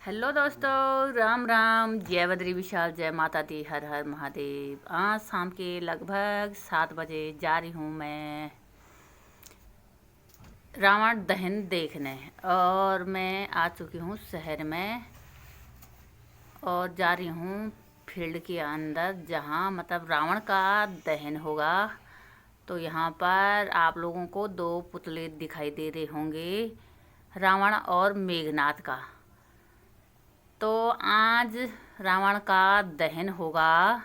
Hello दोस्तों, राम राम, जय बद्री विशाल, जय माता दी, हर हर महादेव। आज शाम के लगभग 7 बजे जा रही हूँ मैं रावण दहन देखने। और मैं आ चुकी हूँ शहर में और जा रही हूँ फील्ड के अंदर, जहाँ मतलब रावण का दहन होगा। तो यहाँ पर आप लोगों को 2 पुतले दिखाई दे रहे होंगे, रावण और मेघनाथ का। तो आज रावण का दहन होगा,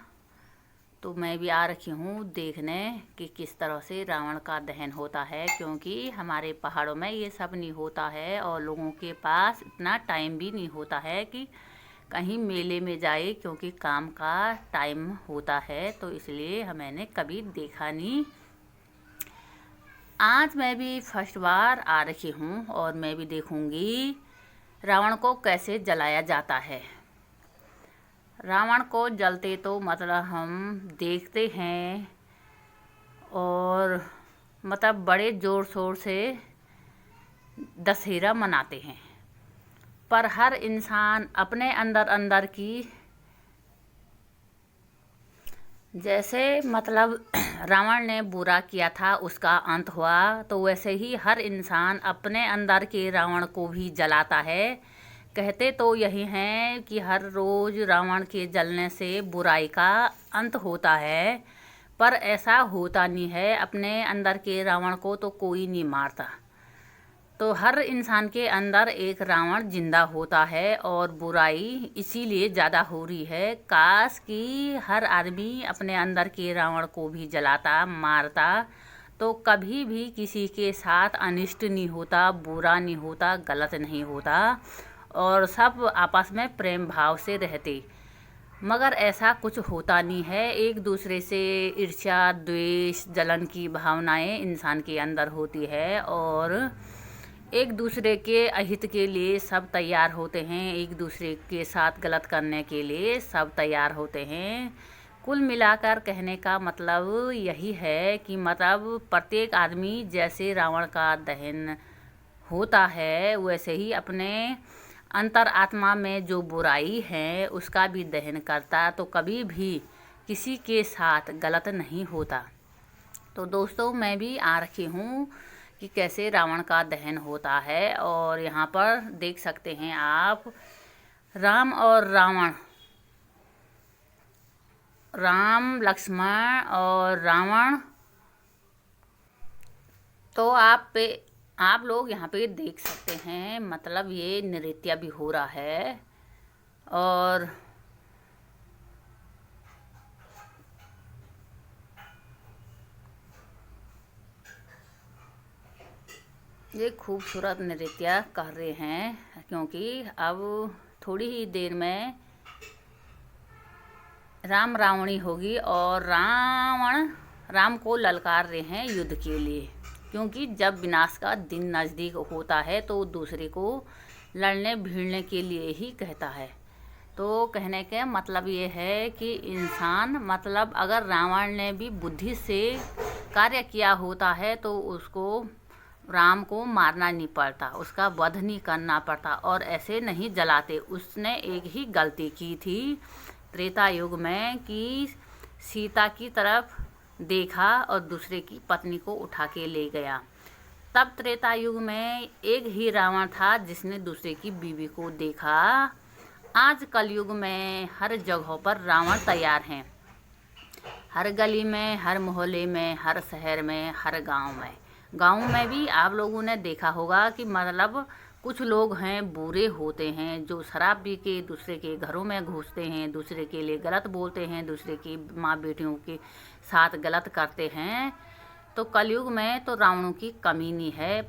तो मैं भी आ रखी हूँ देखने कि किस तरह से रावण का दहन होता है, क्योंकि हमारे पहाड़ों में ये सब नहीं होता है और लोगों के पास इतना टाइम भी नहीं होता है कि कहीं मेले में जाए, क्योंकि काम का टाइम होता है। तो इसलिए मैंने कभी देखा नहीं। आज मैं भी फर्स्ट बार आ रखी हूँ और मैं भी देखूँगी रावण को कैसे जलाया जाता है। रावण को जलते तो मतलब हम देखते हैं और मतलब बड़े ज़ोर शोर से दशहरा मनाते हैं, पर हर इंसान अपने अंदर अंदर की, जैसे मतलब रावण ने बुरा किया था उसका अंत हुआ, तो वैसे ही हर इंसान अपने अंदर के रावण को भी जलाता है। कहते तो यही हैं कि हर रोज़ रावण के जलने से बुराई का अंत होता है, पर ऐसा होता नहीं है। अपने अंदर के रावण को तो कोई नहीं मारता, तो हर इंसान के अंदर एक रावण जिंदा होता है और बुराई इसीलिए ज़्यादा हो रही है। काश कि हर आदमी अपने अंदर के रावण को भी जलाता, मारता, तो कभी भी किसी के साथ अनिष्ट नहीं होता, बुरा नहीं होता, गलत नहीं होता और सब आपस में प्रेम भाव से रहते। मगर ऐसा कुछ होता नहीं है। एक दूसरे से ईर्ष्या, द्वेष, जलन की भावनाएं इंसान के अंदर होती है और एक दूसरे के अहित के लिए सब तैयार होते हैं, एक दूसरे के साथ गलत करने के लिए सब तैयार होते हैं। कुल मिलाकर कहने का मतलब यही है कि मतलब प्रत्येक आदमी जैसे रावण का दहन होता है वैसे ही अपने अंतर आत्मा में जो बुराई है उसका भी दहन करता, तो कभी भी किसी के साथ गलत नहीं होता। तो दोस्तों, मैं भी आ रखी हूँ कि कैसे रावण का दहन होता है। और यहाँ पर देख सकते हैं आप राम और रावण, राम, लक्ष्मण और रावण। तो आप लोग यहाँ पे देख सकते हैं, मतलब ये नृत्य भी हो रहा है और ये खूबसूरत नृत्य कर रहे हैं, क्योंकि अब थोड़ी ही देर में राम रावणी होगी और रावण राम को ललकार रहे हैं युद्ध के लिए, क्योंकि जब विनाश का दिन नज़दीक होता है तो दूसरे को लड़ने भिड़ने के लिए ही कहता है। तो कहने का मतलब ये है कि इंसान, मतलब अगर रावण ने भी बुद्धि से कार्य किया होता है तो उसको राम को मारना नहीं पड़ता, उसका वध नहीं करना पड़ता और ऐसे नहीं जलाते। उसने एक ही गलती की थी त्रेता युग में कि सीता की तरफ देखा और दूसरे की पत्नी को उठा के ले गया। तब त्रेता युग में एक ही रावण था जिसने दूसरे की बीवी को देखा। आज कलयुग में हर जगहों पर रावण तैयार हैं, हर गली में, हर मोहल्ले में, हर शहर में, हर गांव में भी आप लोगों ने देखा होगा कि मतलब कुछ लोग हैं बुरे होते हैं जो शराब पी के दूसरे के घरों में घुसते हैं, दूसरे के लिए गलत बोलते हैं, दूसरे की माँ बेटियों के साथ गलत करते हैं। तो कलयुग में तो रावणों की कमी नहीं है,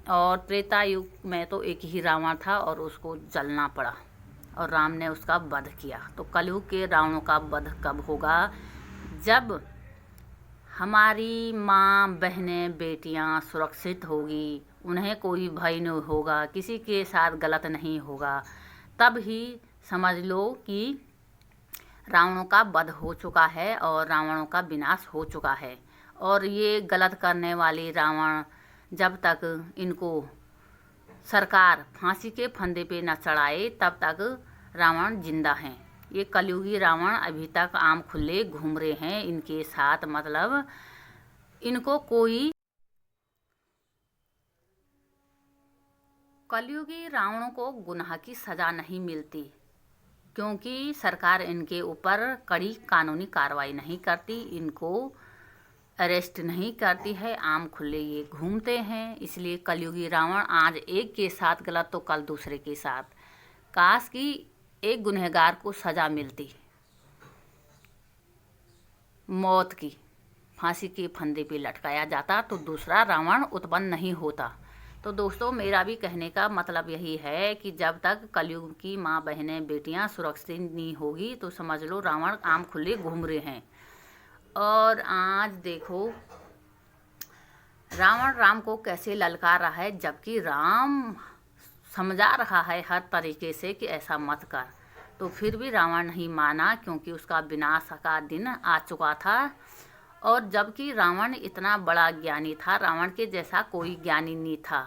और त्रेता युग में तो एक ही रावण था और उसको जलना पड़ा और राम ने उसका वध किया। तो कलयुग के रावणों का वध कब होगा? जब हमारी माँ, बहनें, बेटियाँ सुरक्षित होगी, उन्हें कोई भय नहीं होगा, किसी के साथ गलत नहीं होगा, तब ही समझ लो कि रावणों का वध हो चुका है और रावणों का विनाश हो चुका है। और ये गलत करने वाले रावण जब तक इनको सरकार फांसी के फंदे पे न चढ़ाए तब तक रावण जिंदा हैं। ये कलयुगी रावण अभी तक आम खुले घूम रहे हैं। इनके साथ मतलब इनको कोई कलयुगी रावणों को गुनाह की सज़ा नहीं मिलती, क्योंकि सरकार इनके ऊपर कड़ी कानूनी कार्रवाई नहीं करती, इनको अरेस्ट नहीं करती है। आम खुले ये घूमते हैं। इसलिए कलयुगी रावण आज एक के साथ गलत तो कल दूसरे के साथ। काश कि एक गुनहगार को सज़ा मिलती मौत की, फांसी के फंदे पे लटकाया जाता तो दूसरा रावण उत्पन्न नहीं होता। तो दोस्तों, मेरा भी कहने का मतलब यही है कि जब तक कलयुग की माँ बहनें बेटियाँ सुरक्षित नहीं होगी तो समझ लो रावण आम खुले घूम रहे हैं। और आज देखो रावण राम को कैसे ललकार रहा है, जबकि राम समझा रहा है हर तरीके से कि ऐसा मत कर, तो फिर भी रावण नहीं माना, क्योंकि उसका विनाश का दिन आ चुका था। और जबकि रावण इतना बड़ा ज्ञानी था, रावण के जैसा कोई ज्ञानी नहीं था,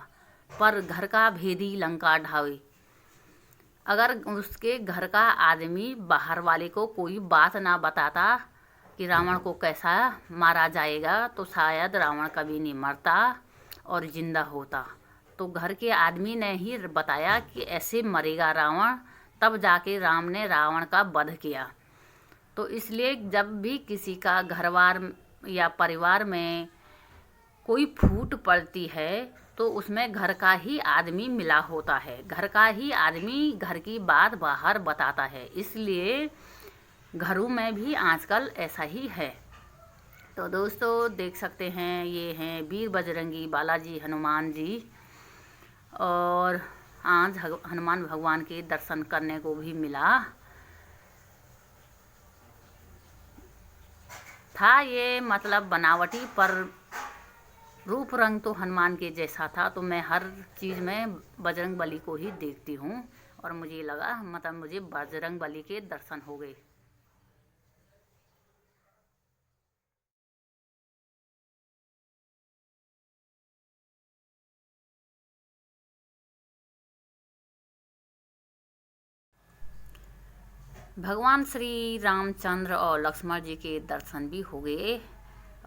पर घर का भेदी लंका ढावे। अगर उसके घर का आदमी बाहर वाले को कोई बात ना बताता कि रावण को कैसा मारा जाएगा, तो शायद रावण कभी नहीं मरता और जिंदा होता। तो घर के आदमी ने ही बताया कि ऐसे मरेगा रावण, तब जाके राम ने रावण का वध किया। तो इसलिए जब भी किसी का घरवार या परिवार में कोई फूट पड़ती है तो उसमें घर का ही आदमी मिला होता है, घर का ही आदमी घर की बात बाहर बताता है। इसलिए घरों में भी आजकल ऐसा ही है। तो दोस्तों, देख सकते हैं ये हैं वीर बजरंगी बालाजी हनुमान जी। और आज हनुमान भगवान के दर्शन करने को भी मिला था। ये मतलब बनावटी पर रूप रंग तो हनुमान के जैसा था। तो मैं हर चीज़ में बजरंग बली को ही देखती हूँ और मुझे लगा मतलब मुझे बजरंग बली के दर्शन हो गए। भगवान श्री रामचंद्र और लक्ष्मण जी के दर्शन भी हो गए।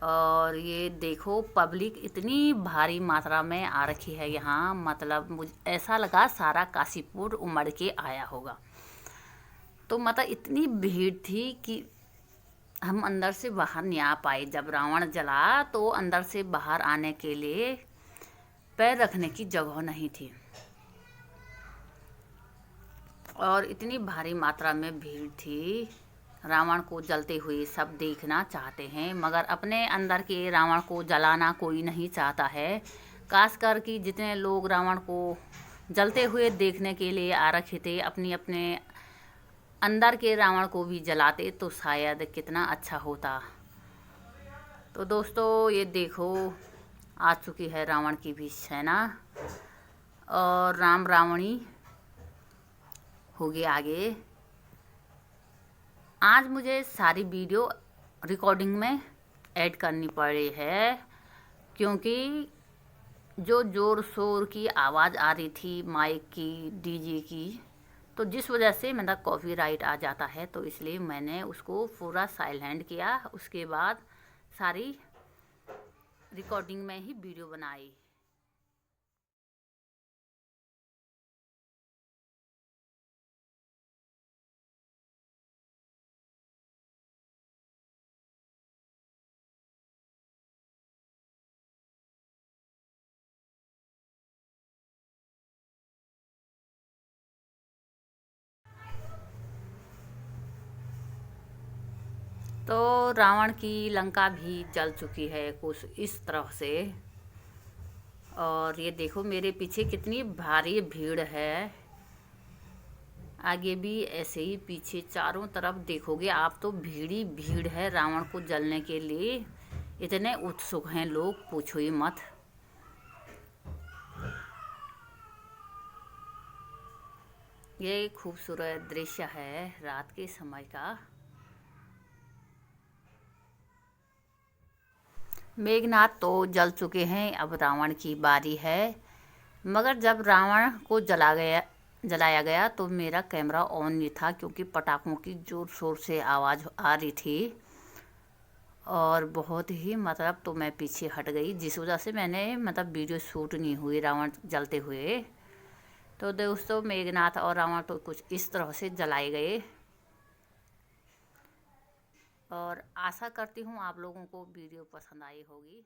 और ये देखो पब्लिक इतनी भारी मात्रा में आ रखी है यहाँ, मतलब मुझे ऐसा लगा सारा काशीपुर उमड़ के आया होगा। तो मतलब इतनी भीड़ थी कि हम अंदर से बाहर नहीं आ पाए। जब रावण जला तो अंदर से बाहर आने के लिए पैर रखने की जगह नहीं थी और इतनी भारी मात्रा में भीड़ थी। रावण को जलते हुए सब देखना चाहते हैं, मगर अपने अंदर के रावण को जलाना कोई नहीं चाहता है। खासकर कि जितने लोग रावण को जलते हुए देखने के लिए आ रखे थे, अपने अंदर के रावण को भी जलाते तो शायद कितना अच्छा होता। तो दोस्तों, ये देखो आ चुकी है रावण की भी सेना और राम रावणी हो गए आगे। आज मुझे सारी वीडियो रिकॉर्डिंग में ऐड करनी पड़ी है, क्योंकि जो ज़ोर शोर की आवाज़ आ रही थी माइक की, डीजे की, तो जिस वजह से मतलब कॉपीराइट आ जाता है, तो इसलिए मैंने उसको पूरा साइलेंट किया। उसके बाद सारी रिकॉर्डिंग में ही वीडियो बनाई। तो रावण की लंका भी जल चुकी है कुछ इस तरह से। और ये देखो मेरे पीछे कितनी भारी भीड़ है। आगे भी ऐसे ही पीछे चारों तरफ देखोगे आप तो भीड़ ही भीड़ है रावण को जलने के लिए। इतने उत्सुक हैं लोग, पूछो ही मत। ये खूबसूरत दृश्य है रात के समय का। मेघनाथ तो जल चुके हैं, अब रावण की बारी है। मगर जब रावण को जलाया गया तो मेरा कैमरा ऑन नहीं था, क्योंकि पटाखों की ज़ोर शोर से आवाज़ आ रही थी और बहुत ही मतलब तो मैं पीछे हट गई, जिस वजह से मैंने मतलब वीडियो शूट नहीं हुई रावण जलते हुए। तो दोस्तों मेघनाथ और रावण तो कुछ इस तरह से जलाए गए। और आशा करती हूँ आप लोगों को वीडियो पसंद आई होगी।